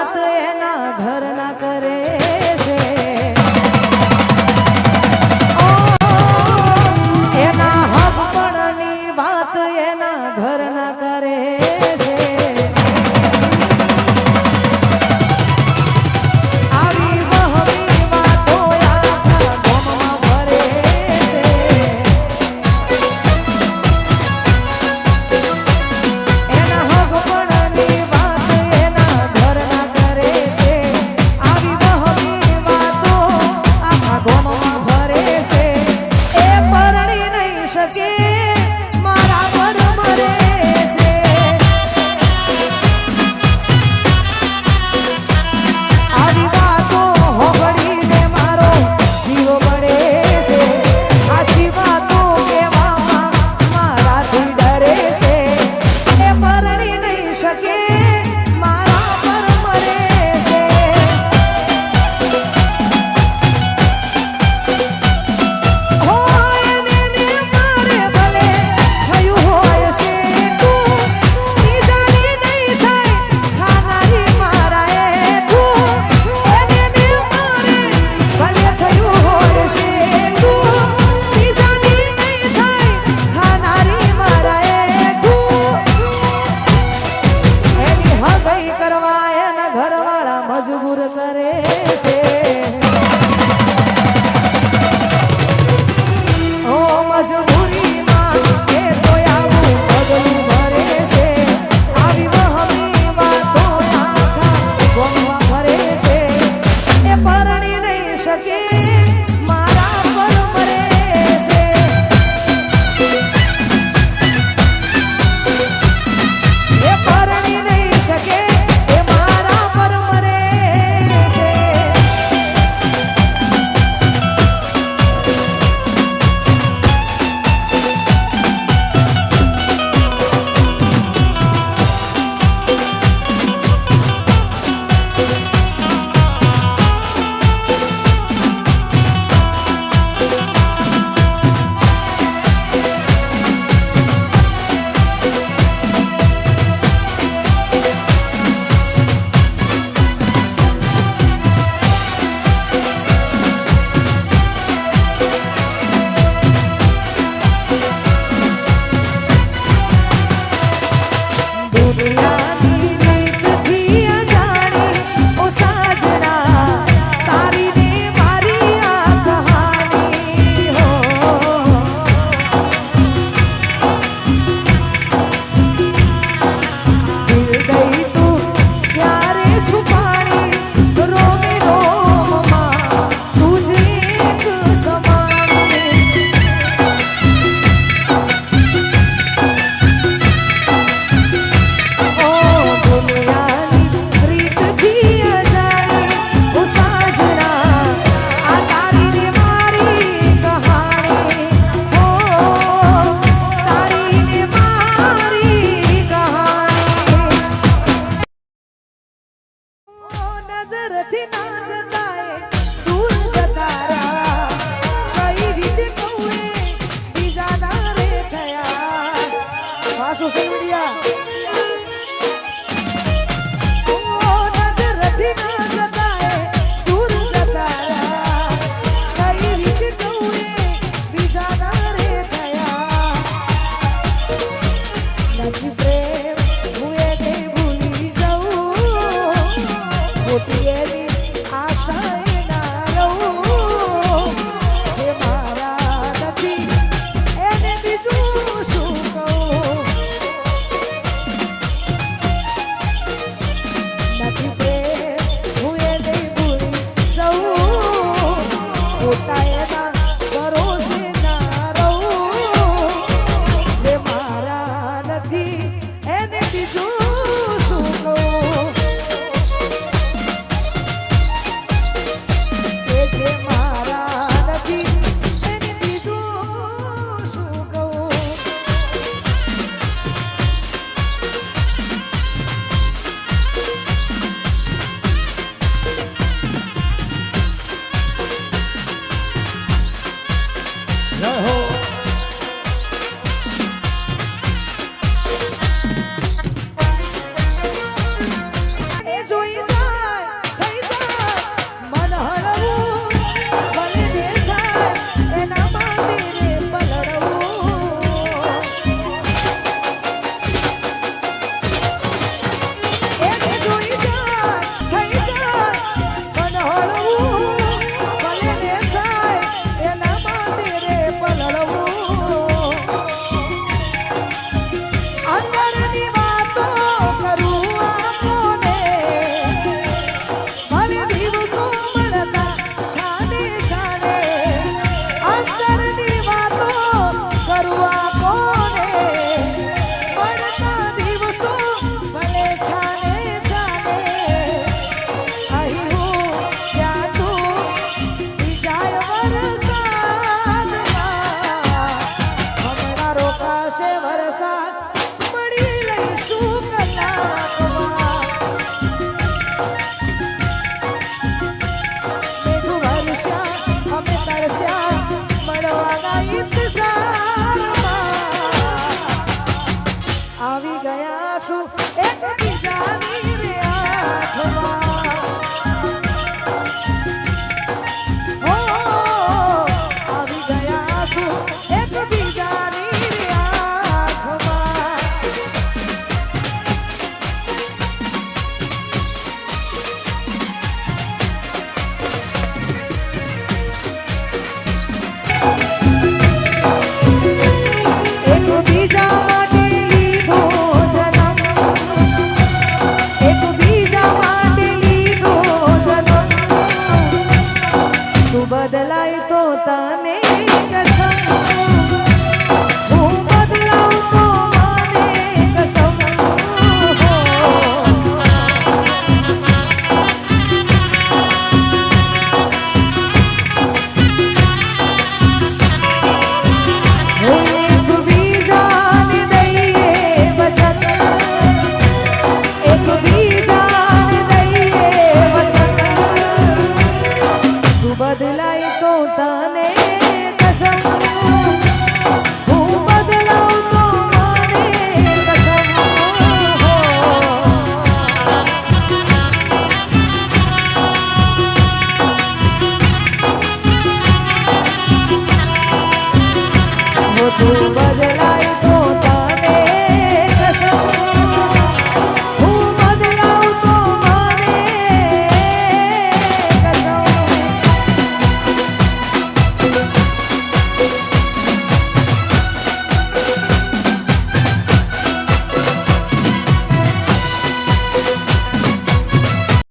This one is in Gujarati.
વાત એના ઘર ના કરે છે એના હકપણની વાત એના ઘર ના કરે છે આવી વહમી વાતો આખા ગામમાં ફરે છે એના હકપણની વાત એના ઘર ના કરે છે આવી વહમી વાતો આખા ગામમાં ફરે છે એ પરણી નહીં શકે મારા પર મરે છે આવી વાતો હોભળીને મારો જીવ બળે છે આછી વાતો કહેવામાં મારાથી ડરે છે એ પરણી નહીં શકે મારા પર મરે છે હોય ને મારે ભલે થયું હોય છે તું બીજાની નહીં થાય ખાનારી મારા એ તું એને મારે ભલે થયું હોય છે તું બીજાની નહીં થાય ખાનારી મારા એ તું એની હગઈ કરવા એના ઘરવાળા મજબૂર કરે છે ઓ મજબૂરીમાં એ તો આવું પગલું ભરે છે આવી વહમી વાતો આખા ગામમાં ફરે છે એ પરણી નહીં શકે મારા પર મરે છે એ પરણી નહીં શકે એ મારા પર મરે છે દુનિયાની રીતથી અજાણી ઓ સાજણા તારી ને મારી આ કહાની હો દિલ ગઈ તું ક્યારે છુપાણી રોમે રોમમાં તુજે એક સમાણી ઓ દુનિયાની રીતથી અજાણી ઓ સાજણા આ તારી ને મારી કહાણી હો તારી ને મારી કહાણી ઓ નજરથી ના જતાય દૂર જતા રહ્યા કઈ રીતે કહું એ બીજા ના રે થયા આ સોશિયલ મીડિયા નજરથી ના જતાય દૂર જતા રહ્યા કઈ રીતે કહું એ બીજા ના રે થયા નથી પ્રેમ હું એને ભૂલી જાઉં ખોટી